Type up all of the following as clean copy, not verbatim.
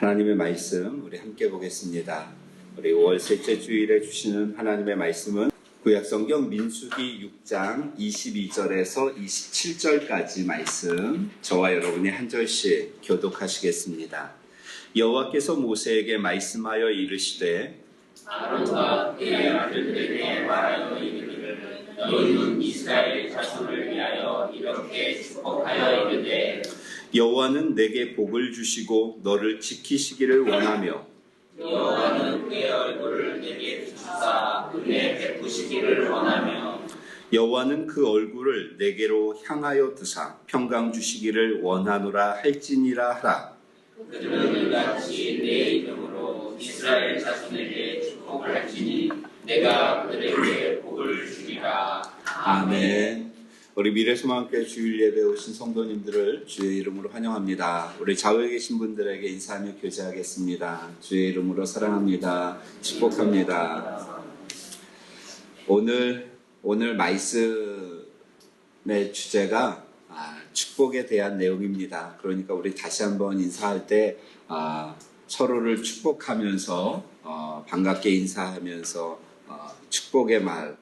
하나님의 말씀 우리 함께 보겠습니다. 우리 5월 셋째 주일에 주시는 하나님의 말씀은 구약성경 민수기 6장 22절에서 27절까지 말씀, 저와 여러분이 한 절씩 교독하시겠습니다. 여호와께서 모세에게 말씀하여 이르시되 아론과 그의 아들들에게 말하여 이르기를 너희는 이스라엘 자손을 위하여 이렇게 축복하여 이르되 여호와는 내게 복을 주시고 너를 지키시기를 원하며 여호와는 그의 얼굴을 내게 주사 은혜 베푸시기를 원하며 여호와는 그 얼굴을 내게로 향하여 드사 평강 주시기를 원하노라 할지니라 하라. 그들은 이같이 내 이름으로 이스라엘 자손에게 축복을 할지니 내가 그들에게 복을 주리라. 아멘. 우리 미래소망교회 주일 예배 오신 성도님들을 주의 이름으로 환영합니다. 우리 좌우에 계신 분들에게 인사하며 교제하겠습니다. 주의 이름으로 사랑합니다. 축복합니다. 오늘 말씀의 주제가 축복에 대한 내용입니다. 그러니까 우리 다시 한번 인사할 때 서로를 축복하면서 반갑게 인사하면서 축복의 말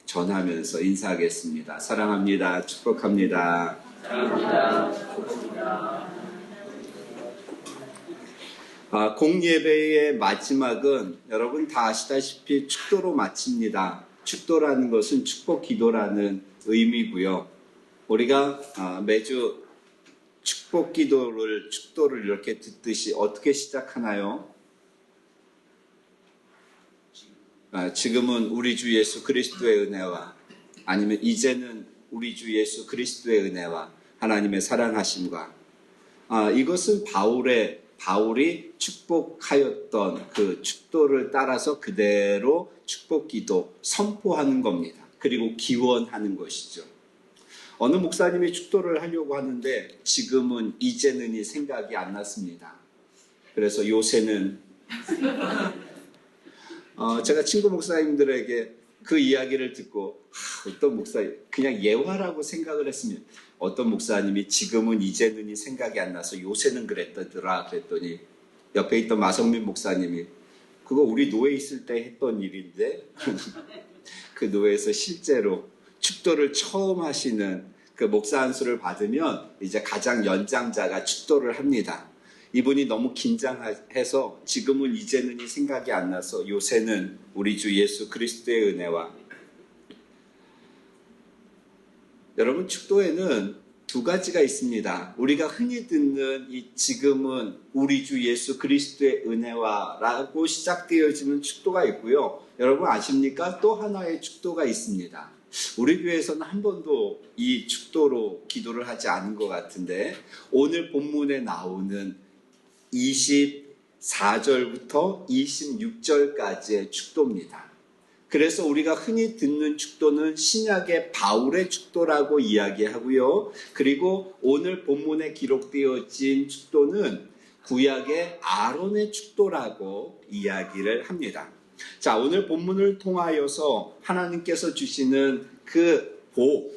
전하면서 인사하겠습니다. 사랑합니다. 축복합니다. 사랑합니다. 축복합니다. 공예배의 마지막은 여러분 다 아시다시피 축도로 마칩니다. 축도라는 것은 축복 기도라는 의미고요. 우리가 매주 축복 기도를 축도를 이렇게 듣듯이 어떻게 시작하나요? 지금은 우리 주 예수 그리스도의 은혜와 아니면 이제는 우리 주 예수 그리스도의 은혜와 하나님의 사랑하심과 이것은 바울이 축복하였던 그 축도를 따라서 그대로 축복 기도 선포하는 겁니다. 그리고 기원하는 것이죠. 어느 목사님이 축도를 하려고 하는데 지금은 이제는이 생각이 안 났습니다. 그래서 요새는 제가 친구 목사님들에게 그 이야기를 듣고 어떤 목사님 그냥 예화라고 생각을 했습니다. 어떤 목사님이 지금은 이제는이 생각이 안 나서 요새는 그랬더라 그랬더니 옆에 있던 마성민 목사님이 그거 우리 노예 있을 때 했던 일인데 그 노예에서 실제로 축도를 처음 하시는 그 목사 안수를 받으면 이제 가장 연장자가 축도를 합니다. 이분이 너무 긴장해서 지금은 이제는이 생각이 안 나서 요새는 우리 주 예수 그리스도의 은혜와 여러분 축도에는 두 가지가 있습니다. 우리가 흔히 듣는 이 지금은 우리 주 예수 그리스도의 은혜와라고 시작되어지는 축도가 있고요. 여러분 아십니까? 또 하나의 축도가 있습니다. 우리 교회에서는 한 번도 이 축도로 기도를 하지 않은 것 같은데 오늘 본문에 나오는 24절부터 26절까지의 축도입니다. 그래서 우리가 흔히 듣는 축도는 신약의 바울의 축도라고 이야기하고요. 그리고 오늘 본문에 기록되어진 축도는 구약의 아론의 축도라고 이야기를 합니다. 자, 오늘 본문을 통하여서 하나님께서 주시는 그 복,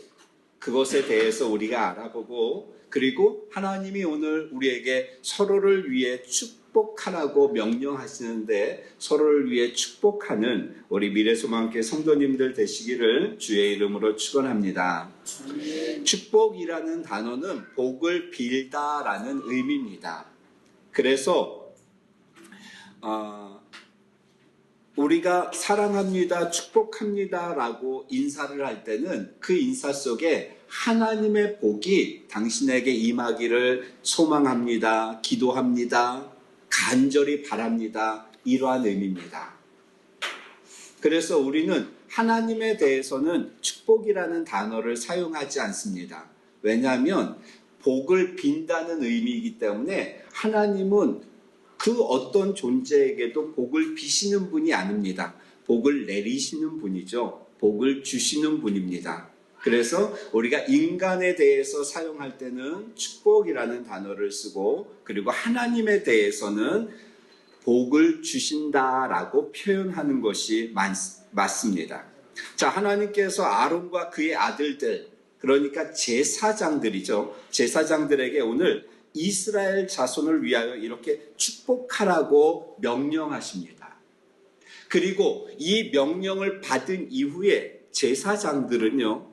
그것에 대해서 우리가 알아보고 그리고 하나님이 오늘 우리에게 서로를 위해 축복하라고 명령하시는데 서로를 위해 축복하는 우리 미래소망교회 성도님들 되시기를 주의 이름으로 축원합니다. 축복이라는 단어는 복을 빌다라는 의미입니다. 그래서 우리가 사랑합니다, 축복합니다 라고 인사를 할 때는 그 인사 속에 하나님의 복이 당신에게 임하기를 소망합니다, 기도합니다, 간절히 바랍니다. 이러한 의미입니다. 그래서 우리는 하나님에 대해서는 축복이라는 단어를 사용하지 않습니다. 왜냐하면 복을 빈다는 의미이기 때문에 하나님은 그 어떤 존재에게도 복을 비시는 분이 아닙니다. 복을 내리시는 분이죠. 복을 주시는 분입니다. 그래서 우리가 인간에 대해서 사용할 때는 축복이라는 단어를 쓰고 그리고 하나님에 대해서는 복을 주신다라고 표현하는 것이 맞습니다. 자, 하나님께서 아론과 그의 아들들, 그러니까 제사장들이죠. 제사장들에게 오늘 이스라엘 자손을 위하여 이렇게 축복하라고 명령하십니다. 그리고 이 명령을 받은 이후에 제사장들은요,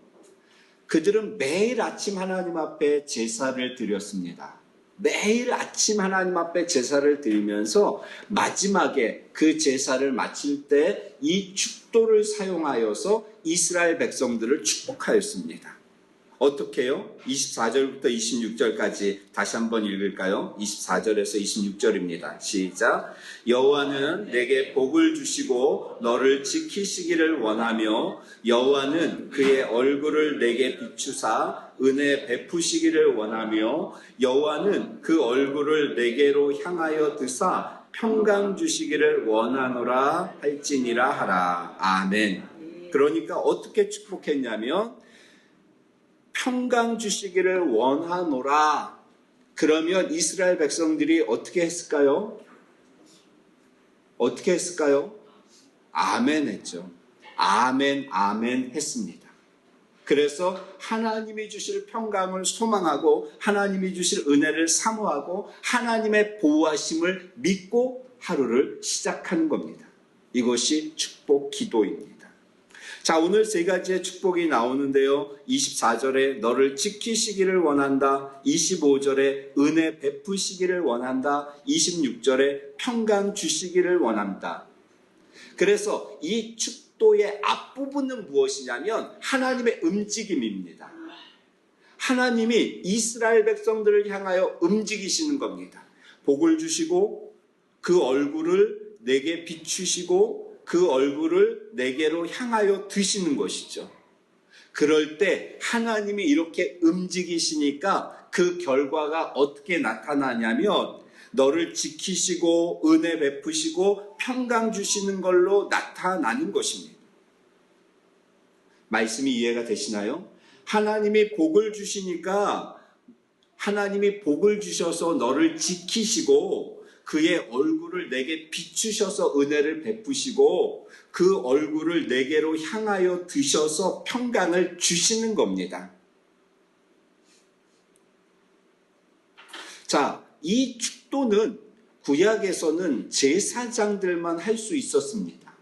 그들은 매일 아침 하나님 앞에 제사를 드렸습니다. 매일 아침 하나님 앞에 제사를 드리면서 마지막에 그 제사를 마칠 때 이 축도를 사용하여서 이스라엘 백성들을 축복하였습니다. 어떻게 해요? 24절부터 26절까지 다시 한번 읽을까요? 24절에서 26절입니다. 시작. 여호와는 내게 복을 주시고 너를 지키시기를 원하며 여호와는 그의 얼굴을 내게 비추사 은혜 베푸시기를 원하며 여호와는 그 얼굴을 내게로 향하여 드사 평강 주시기를 원하노라 할지니라 하라. 아멘. 그러니까 어떻게 축복했냐면 평강 주시기를 원하노라. 그러면 이스라엘 백성들이 어떻게 했을까요? 어떻게 했을까요? 아멘 했죠. 아멘, 아멘 했습니다. 그래서 하나님이 주실 평강을 소망하고 하나님이 주실 은혜를 사모하고 하나님의 보호하심을 믿고 하루를 시작하는 겁니다. 이것이 축복 기도입니다. 자, 오늘 세 가지의 축복이 나오는데요. 24절에 너를 지키시기를 원한다. 25절에 은혜 베푸시기를 원한다. 26절에 평강 주시기를 원한다. 그래서 이 축도의 앞부분은 무엇이냐면 하나님의 움직임입니다. 하나님이 이스라엘 백성들을 향하여 움직이시는 겁니다. 복을 주시고 그 얼굴을 내게 비추시고 그 얼굴을 내게로 향하여 드시는 것이죠. 그럴 때 하나님이 이렇게 움직이시니까 그 결과가 어떻게 나타나냐면 너를 지키시고 은혜 베푸시고 평강 주시는 걸로 나타나는 것입니다. 말씀이 이해가 되시나요? 하나님이 복을 주시니까 하나님이 복을 주셔서 너를 지키시고 그의 얼굴을 내게 비추셔서 은혜를 베푸시고 그 얼굴을 내게로 향하여 드셔서 평강을 주시는 겁니다. 자, 이 축도는 구약에서는 제사장들만 할 수 있었습니다.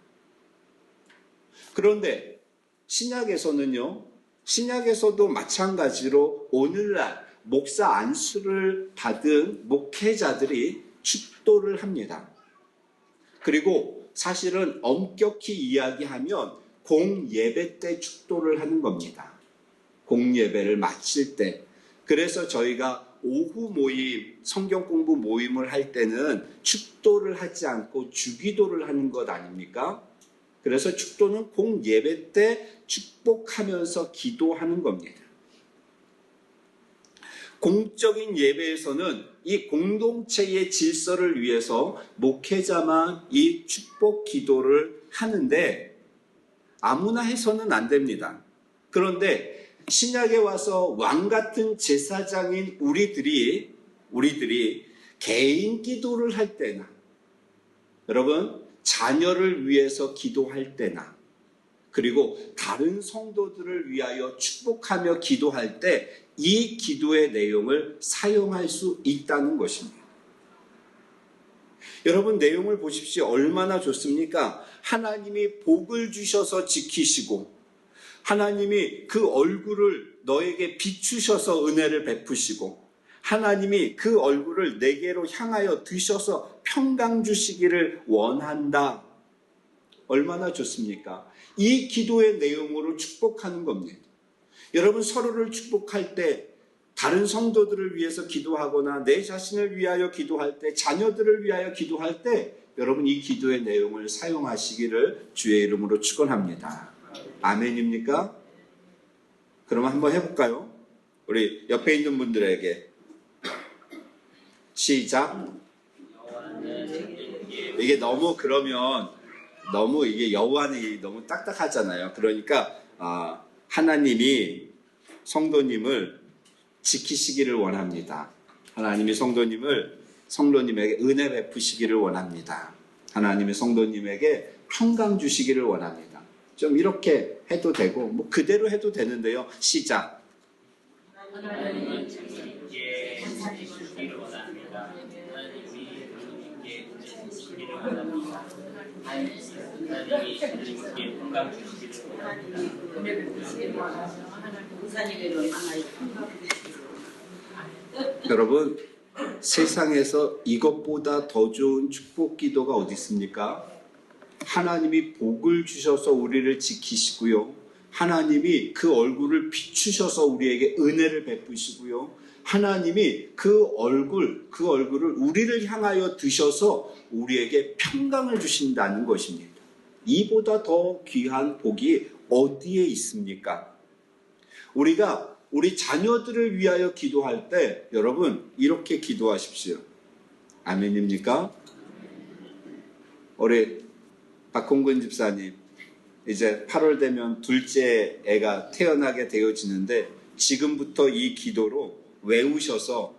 그런데 신약에서는요, 신약에서도 마찬가지로 오늘날 목사 안수를 받은 목회자들이 축도를 합니다. 그리고 사실은 엄격히 이야기하면 공예배 때 축도를 하는 겁니다. 공예배를 마칠 때. 그래서 저희가 오후 모임, 성경 공부 모임을 할 때는 축도를 하지 않고 주기도를 하는 것 아닙니까? 그래서 축도는 공예배 때 축복하면서 기도하는 겁니다. 공적인 예배에서는 이 공동체의 질서를 위해서 목회자만 이 축복 기도를 하는데 아무나 해서는 안 됩니다. 그런데 신약에 와서 왕 같은 제사장인 우리들이 개인 기도를 할 때나 여러분 자녀를 위해서 기도할 때나 그리고 다른 성도들을 위하여 축복하며 기도할 때 이 기도의 내용을 사용할 수 있다는 것입니다. 여러분 내용을 보십시오. 얼마나 좋습니까? 하나님이 복을 주셔서 지키시고 하나님이 그 얼굴을 너에게 비추셔서 은혜를 베푸시고 하나님이 그 얼굴을 내게로 향하여 드셔서 평강 주시기를 원한다. 얼마나 좋습니까? 이 기도의 내용으로 축복하는 겁니다. 여러분 서로를 축복할 때 다른 성도들을 위해서 기도하거나 내 자신을 위하여 기도할 때 자녀들을 위하여 기도할 때 여러분 이 기도의 내용을 사용하시기를 주의 이름으로 축원합니다. 아멘입니까? 그럼 한번 해볼까요? 우리 옆에 있는 분들에게 시작. 이게 너무 그러면 너무 이게 여호와는 너무 딱딱하잖아요. 그러니까 하나님이 성도님을 지키시기를 원합니다. 하나님이 성도님에게 은혜 베푸시기를 원합니다. 하나님이 성도님에게 평강 주시기를 원합니다. 좀 이렇게 해도 되고 뭐 그대로 해도 되는데요. 시작. 하나님은 자신께 찾으시기를 하나님이 주님께 은혜 주시기를 원합니다. 하나님이 주님께 건강 주시기를 원합니다. 여러분, 세상에서 이것보다 더 좋은 축복 기도가 어디 있습니까? 하나님이 복을 주셔서 우리를 지키시고요. 하나님이 그 얼굴을 비추셔서 우리에게 은혜를 베푸시고요. 하나님이 그 얼굴을 우리를 향하여 드셔서 우리에게 평강을 주신다는 것입니다. 이보다 더 귀한 복이 어디에 있습니까? 우리가 우리 자녀들을 위하여 기도할 때 여러분 이렇게 기도하십시오. 아멘입니까? 우리 박홍근 집사님 이제 8월 되면 둘째 애가 태어나게 되어지는데 지금부터 이 기도로 외우셔서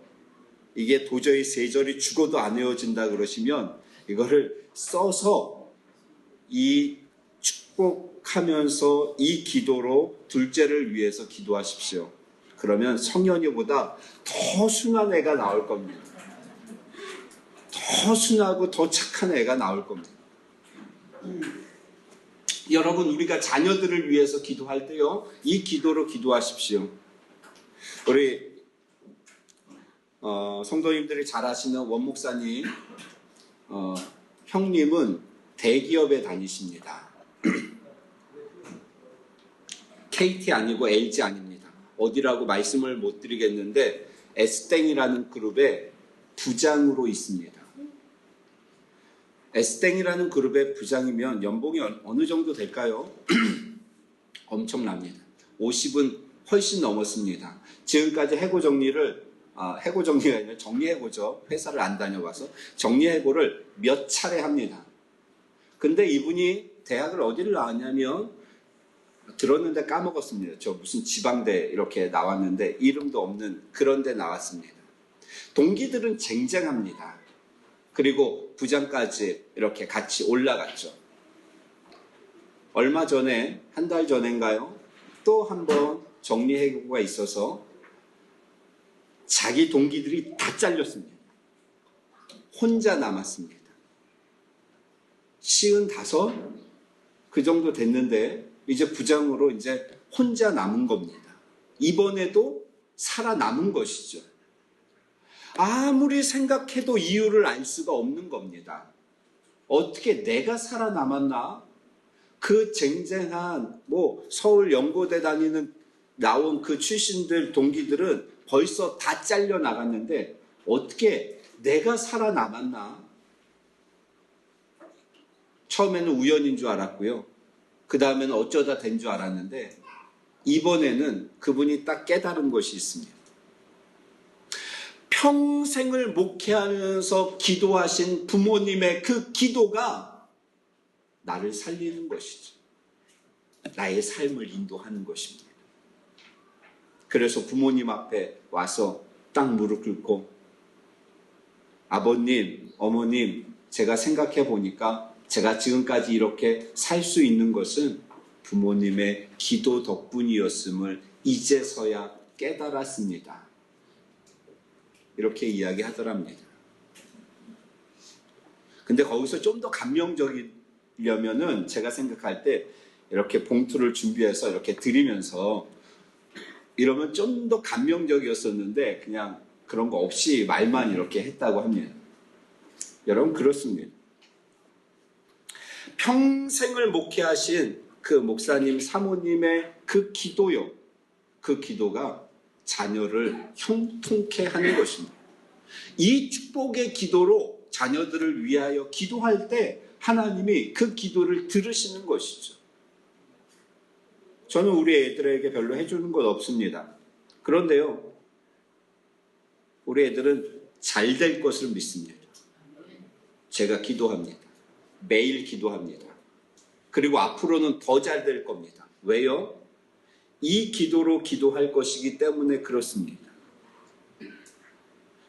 이게 도저히 세절이 죽어도 안 외워진다 그러시면 이거를 써서 이 축복하면서 이 기도로 둘째를 위해서 기도하십시오. 그러면 성현이보다 더 순한 애가 나올 겁니다. 더 순하고 더 착한 애가 나올 겁니다. 여러분 우리가 자녀들을 위해서 기도할 때요 이 기도로 기도하십시오. 우리 성도님들이 잘 아시는 원목사님 형님은 대기업에 다니십니다. KT 아니고 LG 아닙니다. 어디라고 말씀을 못 드리겠는데 S땡이라는 그룹의 부장으로 있습니다. S땡이라는 그룹의 부장이면 연봉이 어느 정도 될까요? 엄청납니다. 50은 훨씬 넘었습니다. 지금까지 해고정리가 아니라 정리해고죠. 회사를 안 다녀봐서 정리해고를 몇 차례 합니다. 근데 이분이 대학을 어디를 나왔냐면 들었는데 까먹었습니다. 저 무슨 지방대 이렇게 나왔는데 이름도 없는 그런 데 나왔습니다. 동기들은 쟁쟁합니다. 그리고 부장까지 이렇게 같이 올라갔죠. 얼마 전에 한 달 전인가요? 또 한 번 정리해고가 있어서 자기 동기들이 다 잘렸습니다. 혼자 남았습니다. 55? 그 정도 됐는데 이제 부장으로 이제 혼자 남은 겁니다. 이번에도 살아남은 것이죠. 아무리 생각해도 이유를 알 수가 없는 겁니다. 어떻게 내가 살아남았나? 그 쟁쟁한 서울 연고대 나온 그 출신들 동기들은 벌써 다 잘려 나갔는데 어떻게 내가 살아남았나? 처음에는 우연인 줄 알았고요. 그 다음에는 어쩌다 된 줄 알았는데 이번에는 그분이 딱 깨달은 것이 있습니다. 평생을 목회하면서 기도하신 부모님의 그 기도가 나를 살리는 것이죠. 나의 삶을 인도하는 것입니다. 그래서 부모님 앞에 와서 딱 무릎 꿇고 아버님, 어머님, 제가 생각해 보니까 제가 지금까지 이렇게 살 수 있는 것은 부모님의 기도 덕분이었음을 이제서야 깨달았습니다. 이렇게 이야기하더랍니다. 근데 거기서 좀 더 감명적이려면은 제가 생각할 때 이렇게 봉투를 준비해서 이렇게 드리면서 이러면 좀 더 감명적이었었는데 그냥 그런 거 없이 말만 이렇게 했다고 합니다. 여러분 그렇습니다. 평생을 목회하신 그 목사님, 사모님의 그 기도요. 그 기도가 자녀를 형통케 하는 것입니다. 이 축복의 기도로 자녀들을 위하여 기도할 때 하나님이 그 기도를 들으시는 것이죠. 저는 우리 애들에게 별로 해주는 것 없습니다. 그런데요, 우리 애들은 잘 될 것을 믿습니다. 제가 기도합니다. 매일 기도합니다. 그리고 앞으로는 더 잘 될 겁니다. 왜요? 이 기도로 기도할 것이기 때문에 그렇습니다.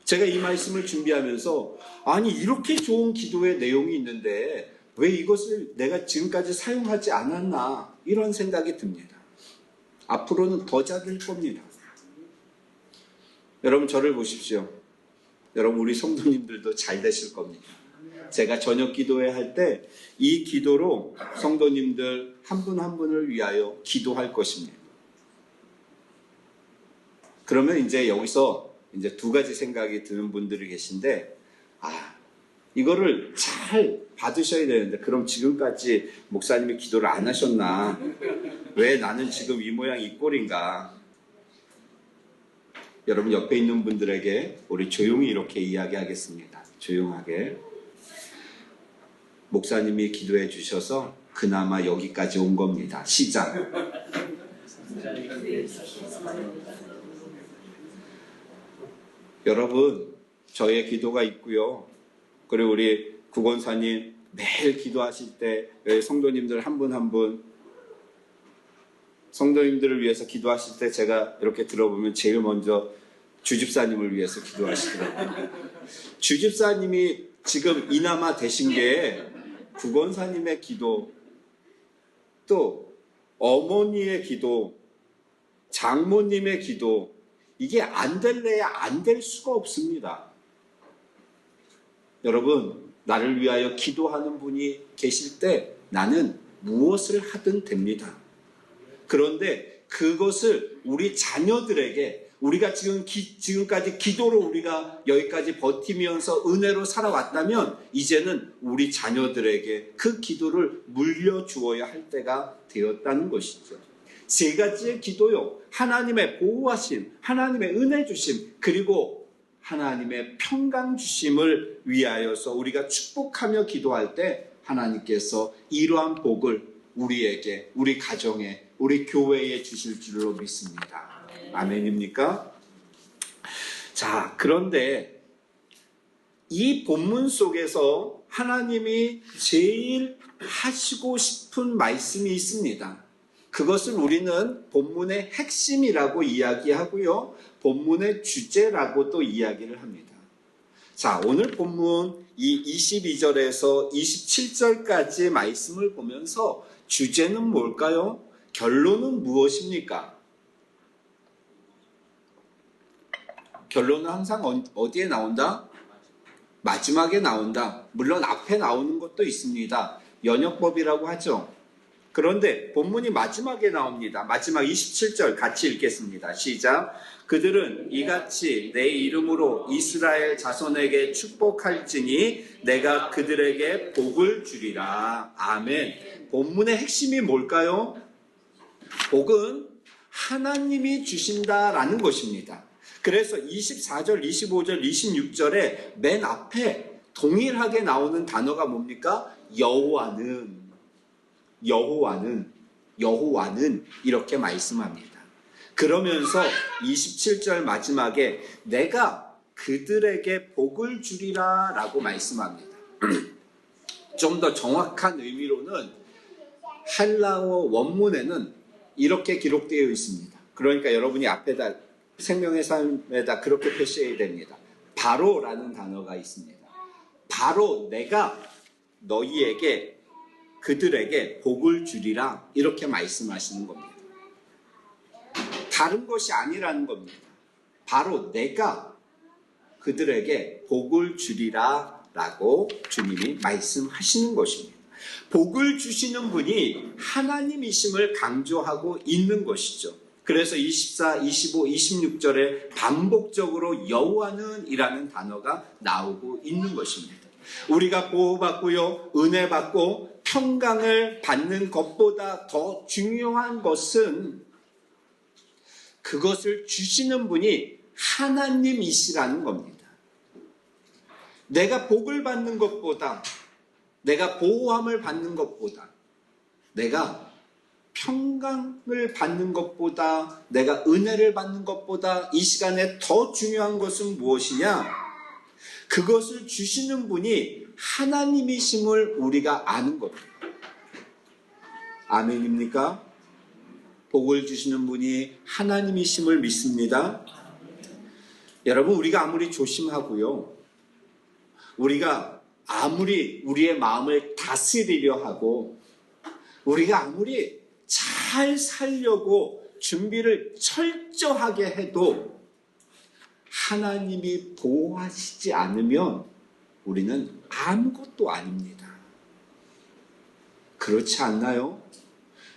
제가 이 말씀을 준비하면서 아니 이렇게 좋은 기도의 내용이 있는데 왜 이것을 내가 지금까지 사용하지 않았나 이런 생각이 듭니다. 앞으로는 더 잘 될 겁니다. 여러분 저를 보십시오. 여러분 우리 성도님들도 잘 되실 겁니다. 제가 저녁 기도회 할 때 이 기도로 성도님들 한 분 한 분을 위하여 기도할 것입니다. 그러면 이제 여기서 이제 두 가지 생각이 드는 분들이 계신데, 이거를 잘 받으셔야 되는데, 그럼 지금까지 목사님이 기도를 안 하셨나? 왜 나는 지금 이 모양 이 꼴인가? 여러분 옆에 있는 분들에게 우리 조용히 이렇게 이야기하겠습니다. 조용하게. 목사님이 기도해 주셔서 그나마 여기까지 온 겁니다. 시작. 여러분 저의 기도가 있고요. 그리고 우리 구권사님 매일 기도하실 때 성도님들 한 분 한 분 성도님들을 위해서 기도하실 때 제가 이렇게 들어보면 제일 먼저 주집사님을 위해서 기도하시더라고요. 주집사님이 지금 이나마 되신 게 구권사님의 기도, 또 어머니의 기도, 장모님의 기도, 이게 안 될래야 안 될 수가 없습니다. 여러분, 나를 위하여 기도하는 분이 계실 때 나는 무엇을 하든 됩니다. 그런데 그것을 우리 자녀들에게, 우리가 지금까지 기도로 우리가 여기까지 버티면서 은혜로 살아왔다면 이제는 우리 자녀들에게 그 기도를 물려주어야 할 때가 되었다는 것이죠. 세 가지의 기도요. 하나님의 보호하심, 하나님의 은혜 주심, 그리고 하나님의 평강 주심을 위하여서 우리가 축복하며 기도할 때 하나님께서 이러한 복을 우리에게, 우리 가정에, 우리 교회에 주실 줄로 믿습니다. 아멘입니까? 자, 그런데 이 본문 속에서 하나님이 제일 하시고 싶은 말씀이 있습니다. 그것을 우리는 본문의 핵심이라고 이야기하고요. 본문의 주제라고 또 이야기를 합니다. 자, 오늘 본문 이 22절에서 27절까지의 말씀을 보면서 주제는 뭘까요? 결론은 무엇입니까? 결론은 항상 어디에 나온다? 마지막에 나온다. 물론 앞에 나오는 것도 있습니다. 연역법이라고 하죠. 그런데 본문이 마지막에 나옵니다. 마지막 27절 같이 읽겠습니다. 시작. 그들은 이같이 내 이름으로 이스라엘 자손에게 축복할지니 내가 그들에게 복을 주리라. 아멘. 본문의 핵심이 뭘까요? 복은 하나님이 주신다라는 것입니다. 그래서 24절, 25절, 26절에 맨 앞에 동일하게 나오는 단어가 뭡니까? 여호와는 이렇게 말씀합니다. 그러면서 27절 마지막에 내가 그들에게 복을 주리라 라고 말씀합니다. 좀 더 정확한 의미로는 헬라어 원문에는 이렇게 기록되어 있습니다. 그러니까 여러분이 앞에다 생명의 삶에다 그렇게 표시해야 됩니다. 바로라는 단어가 있습니다. 바로 내가 너희에게 그들에게 복을 주리라 이렇게 말씀하시는 겁니다. 다른 것이 아니라는 겁니다. 바로 내가 그들에게 복을 주리라 라고 주님이 말씀하시는 것입니다. 복을 주시는 분이 하나님이심을 강조하고 있는 것이죠. 그래서 24, 25, 26절에 반복적으로 여호와는 이라는 단어가 나오고 있는 것입니다. 우리가 보호받고요, 은혜 받고 평강을 받는 것보다 더 중요한 것은 그것을 주시는 분이 하나님이시라는 겁니다. 내가 복을 받는 것보다, 내가 보호함을 받는 것보다, 내가 평강을 받는 것보다, 내가 은혜를 받는 것보다 이 시간에 더 중요한 것은 무엇이냐? 그것을 주시는 분이 하나님이심을 우리가 아는 겁니다. 아멘입니까? 복을 주시는 분이 하나님이심을 믿습니다. 여러분, 우리가 아무리 조심하고요, 우리가 아무리 우리의 마음을 다스리려 하고, 우리가 아무리 잘 살려고 준비를 철저하게 해도 하나님이 보호하시지 않으면 우리는 아무것도 아닙니다. 그렇지 않나요?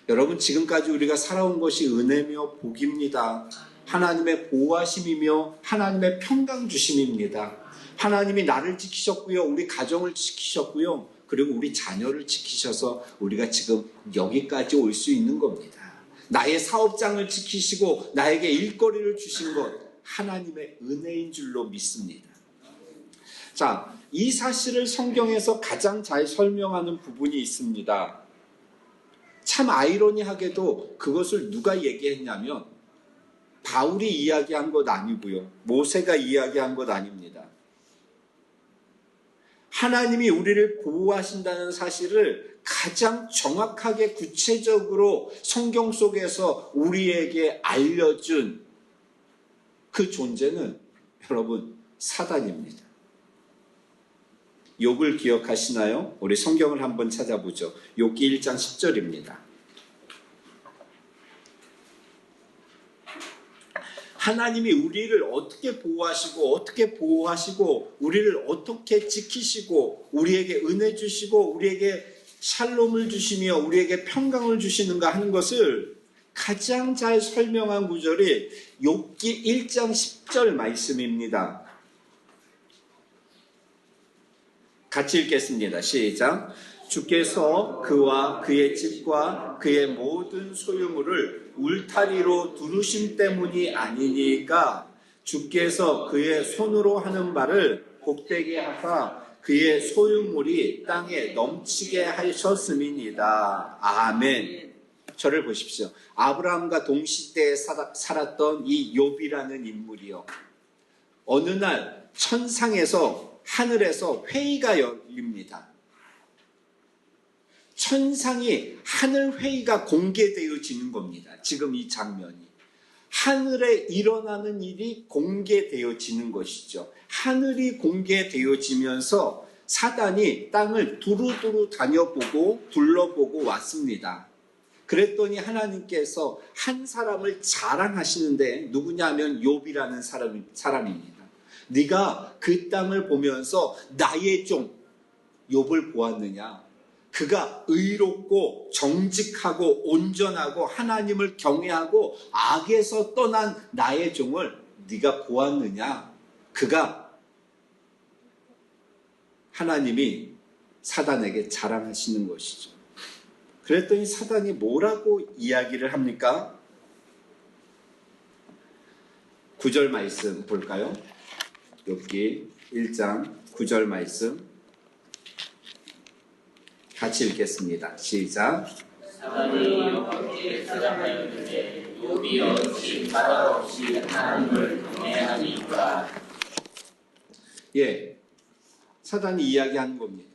여러분, 지금까지 우리가 살아온 것이 은혜며 복입니다. 하나님의 보호하심이며 하나님의 평강 주심입니다. 하나님이 나를 지키셨고요, 우리 가정을 지키셨고요, 그리고 우리 자녀를 지키셔서 우리가 지금 여기까지 올 수 있는 겁니다. 나의 사업장을 지키시고 나에게 일거리를 주신 것, 하나님의 은혜인 줄로 믿습니다. 자, 이 사실을 성경에서 가장 잘 설명하는 부분이 있습니다. 참 아이러니하게도 그것을 누가 얘기했냐면 바울이 이야기한 것 아니고요, 모세가 이야기한 것 아닙니다. 하나님이 우리를 보호하신다는 사실을 가장 정확하게 구체적으로 성경 속에서 우리에게 알려준 그 존재는 여러분, 사단입니다. 욥을 기억하시나요? 우리 성경을 한번 찾아보죠. 욥기 1장 10절입니다. 하나님이 우리를 어떻게 보호하시고 우리를 어떻게 지키시고 우리에게 은혜 주시고 우리에게 샬롬을 주시며 우리에게 평강을 주시는가 하는 것을 가장 잘 설명한 구절이 욥기 1장 10절 말씀입니다. 같이 읽겠습니다. 시작. 주께서 그와 그의 집과 그의 모든 소유물을 울타리로 두르심 때문이 아니니까 주께서 그의 손으로 하는 바를 복되게 하사 그의 소유물이 땅에 넘치게 하셨음이니이다. 아멘. 저를 보십시오. 아브라함과 동시대에 살았던 이 욥이라는 인물이요, 어느 날 천상에서, 하늘에서 회의가 열립니다. 천상이, 하늘 회의가 공개되어지는 겁니다. 지금 이 장면이 하늘에 일어나는 일이 공개되어지는 것이죠. 하늘이 공개되어지면서 사단이 땅을 두루두루 다녀보고 둘러보고 왔습니다. 그랬더니 하나님께서 한 사람을 자랑하시는데 누구냐면 욥이라는 사람입니다. 네가 그 땅을 보면서 나의 종 욥을 보았느냐? 그가 의롭고 정직하고 온전하고 하나님을 경외하고 악에서 떠난 나의 종을 네가 보았느냐? 그가, 하나님이 사단에게 자랑하시는 것이죠. 그랬더니 사단이 뭐라고 이야기를 합니까? 9절 말씀 볼까요? 욥기 1장 9절 말씀 같이 읽겠습니다. 시작. 사단이 욥에게 찾아가는데 욥이 없이 바다 없이 하나님을 경외하니까. 예, 사단이 이야기하는 겁니다.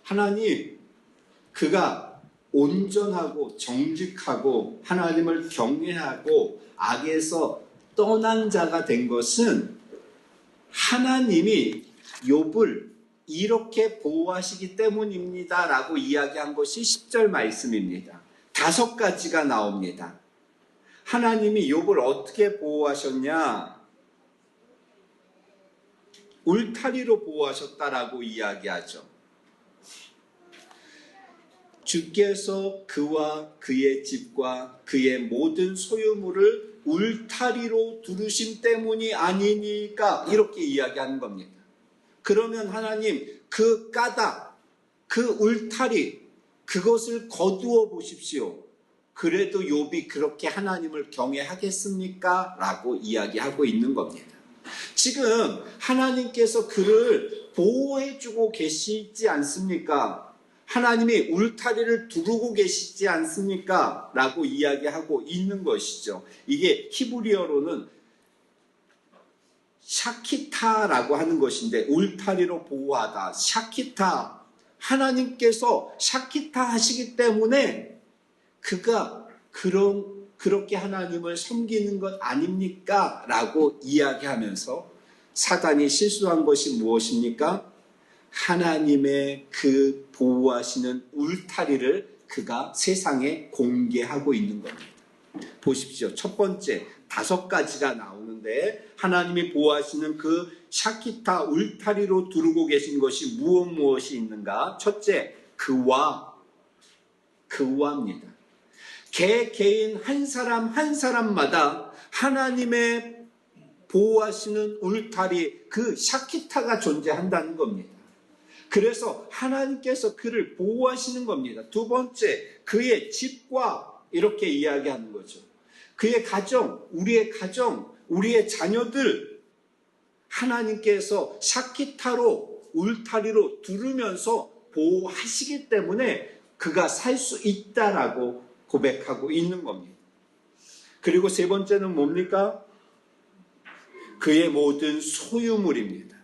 하나님, 그가 온전하고 정직하고 하나님을 경외하고 악에서 떠난 자가 된 것은 하나님이 욥을 이렇게 보호하시기 때문입니다 라고 이야기한 것이 10절 말씀입니다. 5가지가 나옵니다. 하나님이 욥을 어떻게 보호하셨냐? 울타리로 보호하셨다라고 이야기하죠. 주께서 그와 그의 집과 그의 모든 소유물을 울타리로 두르심 때문이 아니니까, 이렇게 이야기하는 겁니다. 그러면 하나님, 그 까닭, 그 울타리, 그것을 거두어 보십시오. 그래도 욥이 그렇게 하나님을 경외하겠습니까? 라고 이야기하고 있는 겁니다. 지금 하나님께서 그를 보호해주고 계시지 않습니까? 하나님이 울타리를 두르고 계시지 않습니까? 라고 이야기하고 있는 것이죠. 이게 히브리어로는 샤키타라고 하는 것인데, 울타리로 보호하다, 샤키타. 하나님께서 샤키타 하시기 때문에 그가 그렇게 하나님을 섬기는 것 아닙니까? 라고 이야기하면서 사단이 실수한 것이 무엇입니까? 하나님의 그 보호하시는 울타리를 그가 세상에 공개하고 있는 겁니다. 보십시오. 첫 번째, 5가지가 나오는 가운데 하나님이 보호하시는 그 샤키타 울타리로 두르고 계신 것이 무엇이 있는가? 첫째, 그와입니다. 개인 한 사람 한 사람마다 하나님의 보호하시는 울타리, 그 샤키타가 존재한다는 겁니다. 그래서 하나님께서 그를 보호하시는 겁니다. 두 번째, 그의 집과 이렇게 이야기하는 거죠. 그의 가정, 우리의 자녀들, 하나님께서 샤키타로, 울타리로 두르면서 보호하시기 때문에 그가 살 수 있다라고 고백하고 있는 겁니다. 그리고 세 번째는 뭡니까? 그의 모든 소유물입니다.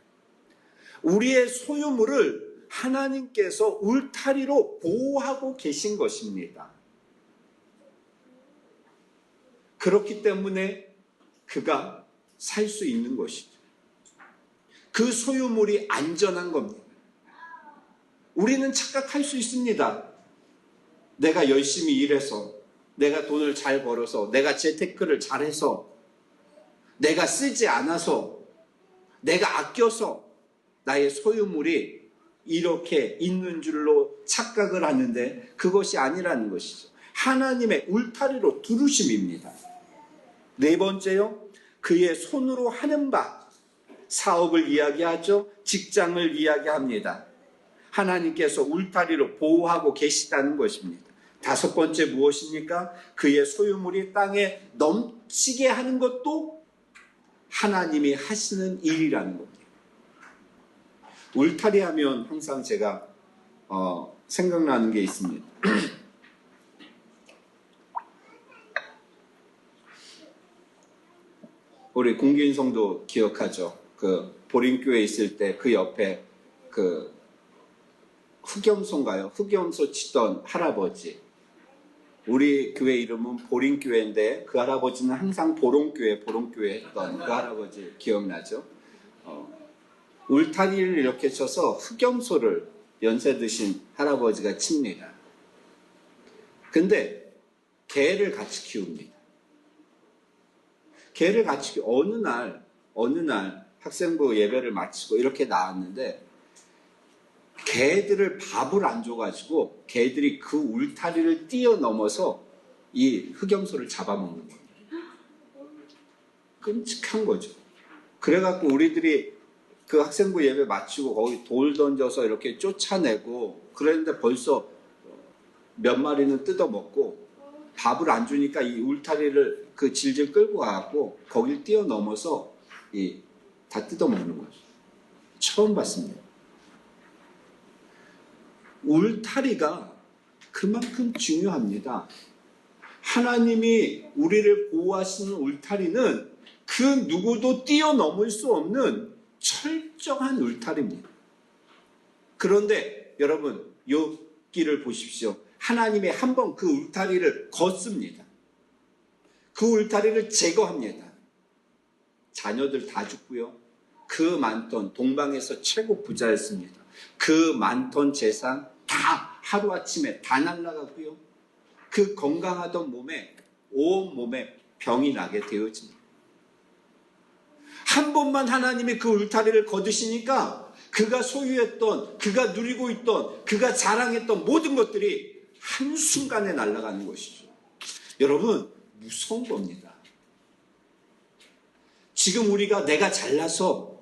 우리의 소유물을 하나님께서 울타리로 보호하고 계신 것입니다. 그렇기 때문에 그가 살 수 있는 것이죠. 그 소유물이 안전한 겁니다. 우리는 착각할 수 있습니다. 내가 열심히 일해서, 내가 돈을 잘 벌어서, 내가 재테크를 잘해서, 내가 쓰지 않아서, 내가 아껴서 나의 소유물이 이렇게 있는 줄로 착각을 하는데 그것이 아니라는 것이죠. 하나님의 울타리로 두르심입니다. 네 번째요, 그의 손으로 하는 바, 사업을 이야기하죠. 직장을 이야기합니다. 하나님께서 울타리로 보호하고 계시다는 것입니다. 다섯 번째 무엇입니까? 그의 소유물이 땅에 넘치게 하는 것도 하나님이 하시는 일이라는 겁니다. 울타리 하면 항상 제가 생각나는 게 있습니다. 우리 공기인성도 기억하죠. 그 보림교회 있을 때 그 옆에 그 흑염소인가요? 흑염소 치던 할아버지. 우리 교회 이름은 보림교회인데 그 할아버지는 항상 보롱교회 했던 그 할아버지 기억나죠? 울타리를 이렇게 쳐서 흑염소를 연세 드신 할아버지가 칩니다. 근데 개를 같이 키웁니다. 개를 같이 어느 날 학생부 예배를 마치고 이렇게 나왔는데 개들을 밥을 안 줘가지고 개들이 그 울타리를 뛰어넘어서 이 흑염소를 잡아먹는 거예요. 끔찍한 거죠. 그래갖고 우리들이 그 학생부 예배 마치고 거기 돌 던져서 이렇게 쫓아내고 그랬는데 벌써 몇 마리는 뜯어먹고 밥을 안 주니까 이 울타리를 그 질질 끌고 가갖고 거길 뛰어넘어서 다 뜯어먹는 거죠. 처음 봤습니다. 울타리가 그만큼 중요합니다. 하나님이 우리를 보호하시는 울타리는 그 누구도 뛰어넘을 수 없는 철저한 울타리입니다. 그런데 여러분 욥기를 보십시오. 하나님이 한번 그 울타리를 걷습니다. 그 울타리를 제거합니다. 자녀들 다 죽고요. 그 많던 동방에서 최고 부자였습니다. 그 많던 재산 다 하루아침에 다 날아가고요. 그 건강하던 온 몸에 병이 나게 되어집니다. 한 번만 하나님이 그 울타리를 거두시니까 그가 소유했던, 그가 누리고 있던, 그가 자랑했던 모든 것들이 한순간에 날아가는 것이죠. 여러분, 무서운 겁니다. 지금 우리가 내가 잘나서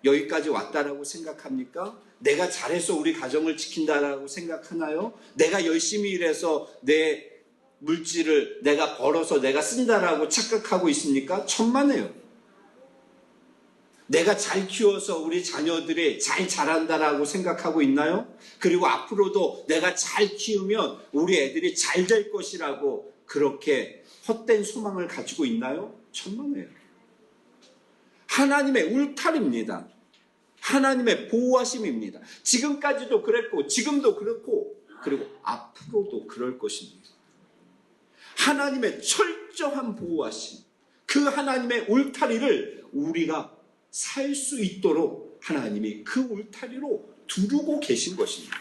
여기까지 왔다라고 생각합니까? 내가 잘해서 우리 가정을 지킨다라고 생각하나요? 내가 열심히 일해서 내 물질을 내가 벌어서 내가 쓴다라고 착각하고 있습니까? 천만에요. 내가 잘 키워서 우리 자녀들이 잘 자란다라고 생각하고 있나요? 그리고 앞으로도 내가 잘 키우면 우리 애들이 잘 될 것이라고 그렇게 헛된 소망을 가지고 있나요? 천만에요. 하나님의 울타리입니다. 하나님의 보호하심입니다. 지금까지도 그랬고 지금도 그렇고 그리고 앞으로도 그럴 것입니다. 하나님의 철저한 보호하심, 그 하나님의 울타리를 우리가 살 수 있도록 하나님이 그 울타리로 두르고 계신 것입니다.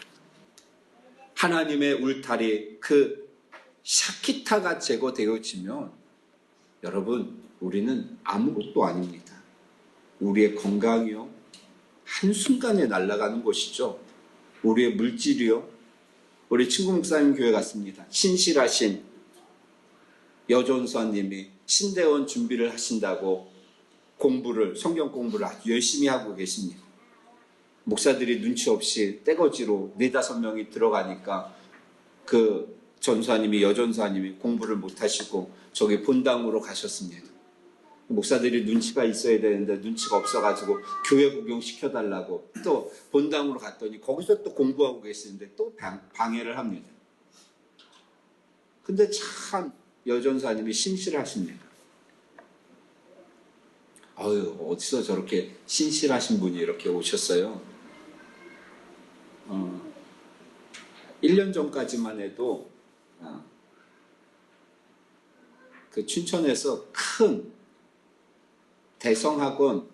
하나님의 울타리, 그 샤키타가 제거되어지면 여러분 우리는 아무것도 아닙니다. 우리의 건강이요, 한순간에 날아가는 것이죠. 우리의 물질이요. 우리 친구 목사님 교회 갔습니다. 신실하신 여전사님이 신대원 준비를 하신다고 성경 공부를 아주 열심히 하고 계십니다. 목사들이 눈치 없이 떼거지로 4-5명이 들어가니까 그 여전사님이 공부를 못하시고 저기 본당으로 가셨습니다. 목사들이 눈치가 있어야 되는데 눈치가 없어가지고 교회 구경시켜달라고 또 본당으로 갔더니 거기서 또 공부하고 계시는데 또 방해를 합니다. 근데 참 여전사님이 신실하십니다. 어디서 저렇게 신실하신 분이 이렇게 오셨어요? 1년 전까지만 해도 그 춘천에서 큰 대성학원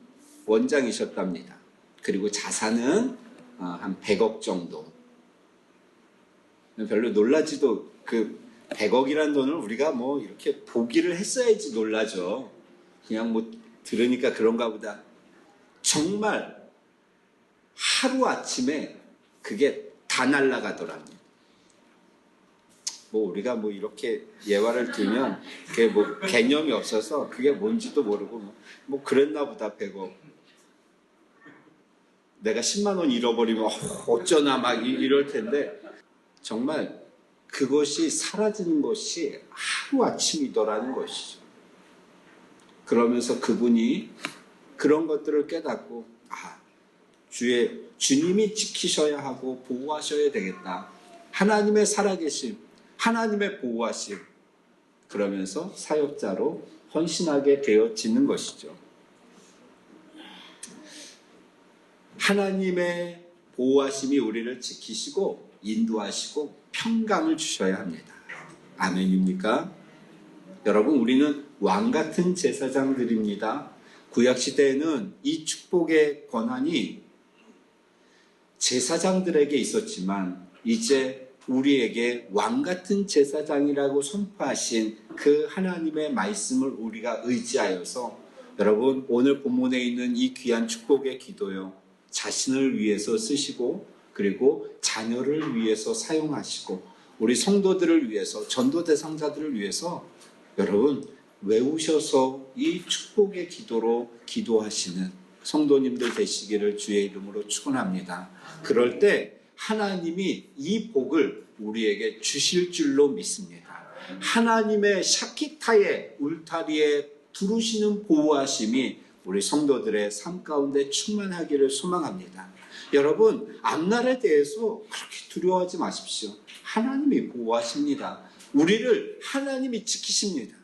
원장이셨답니다. 그리고 자산은 한 100억 정도. 별로 놀라지도, 그 100억이라는 돈을 우리가 뭐 이렇게 보기를 했어야지 놀라죠. 그냥 뭐 들으니까 그런가 보다. 정말 하루아침에 그게 다 날아가더랍니다. 뭐 우리가 뭐 이렇게 예화를 들면 그게 뭐 개념이 없어서 그게 뭔지도 모르고 뭐 그랬나 보다. 100억. 내가 10만 원 잃어버리면 어쩌나 막 이럴 텐데 정말 그것이 사라지는 것이 하루아침이더라는 것이죠. 그러면서 그분이 그런 것들을 깨닫고 주님이 지키셔야 하고 보호하셔야 되겠다. 하나님의 살아계심, 하나님의 보호하심. 그러면서 사역자로 헌신하게 되어지는 것이죠. 하나님의 보호하심이 우리를 지키시고 인도하시고 평강을 주셔야 합니다. 아멘입니까? 여러분, 우리는 왕같은 제사장들입니다. 구약시대에는 이 축복의 권한이 제사장들에게 있었지만 이제 우리에게 왕같은 제사장이라고 선포하신 그 하나님의 말씀을 우리가 의지하여서 여러분, 오늘 본문에 있는 이 귀한 축복의 기도요, 자신을 위해서 쓰시고 그리고 자녀를 위해서 사용하시고 우리 성도들을 위해서, 전도 대상자들을 위해서 여러분 외우셔서 이 축복의 기도로 기도하시는 성도님들 되시기를 주의 이름으로 축원합니다. 그럴 때 하나님이 이 복을 우리에게 주실 줄로 믿습니다. 하나님의 샤키타의 울타리에 두르시는 보호하심이 우리 성도들의 삶 가운데 충만하기를 소망합니다. 여러분, 앞날에 대해서 그렇게 두려워하지 마십시오. 하나님이 보호하십니다. 우리를 하나님이 지키십니다.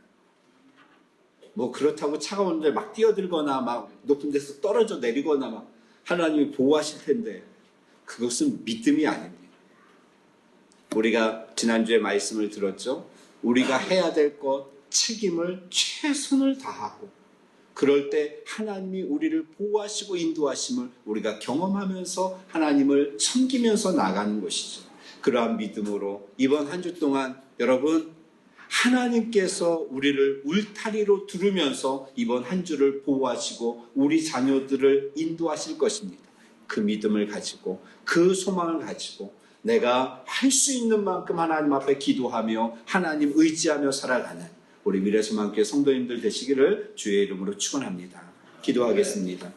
뭐 그렇다고 차가운 데 막 뛰어들거나 막 높은 데서 떨어져 내리거나 막 하나님이 보호하실 텐데 그것은 믿음이 아닙니다. 우리가 지난주에 말씀을 들었죠. 우리가 해야 될 것, 책임을 최선을 다하고 그럴 때 하나님이 우리를 보호하시고 인도하심을 우리가 경험하면서 하나님을 섬기면서 나가는 것이죠. 그러한 믿음으로 이번 한 주 동안 여러분, 하나님께서 우리를 울타리로 두르면서 이번 한 주를 보호하시고 우리 자녀들을 인도하실 것입니다. 그 믿음을 가지고 그 소망을 가지고 내가 할 수 있는 만큼 하나님 앞에 기도하며 하나님 의지하며 살아가는 우리 미래소망교회 성도님들 되시기를 주의 이름으로 축원합니다. 기도하겠습니다.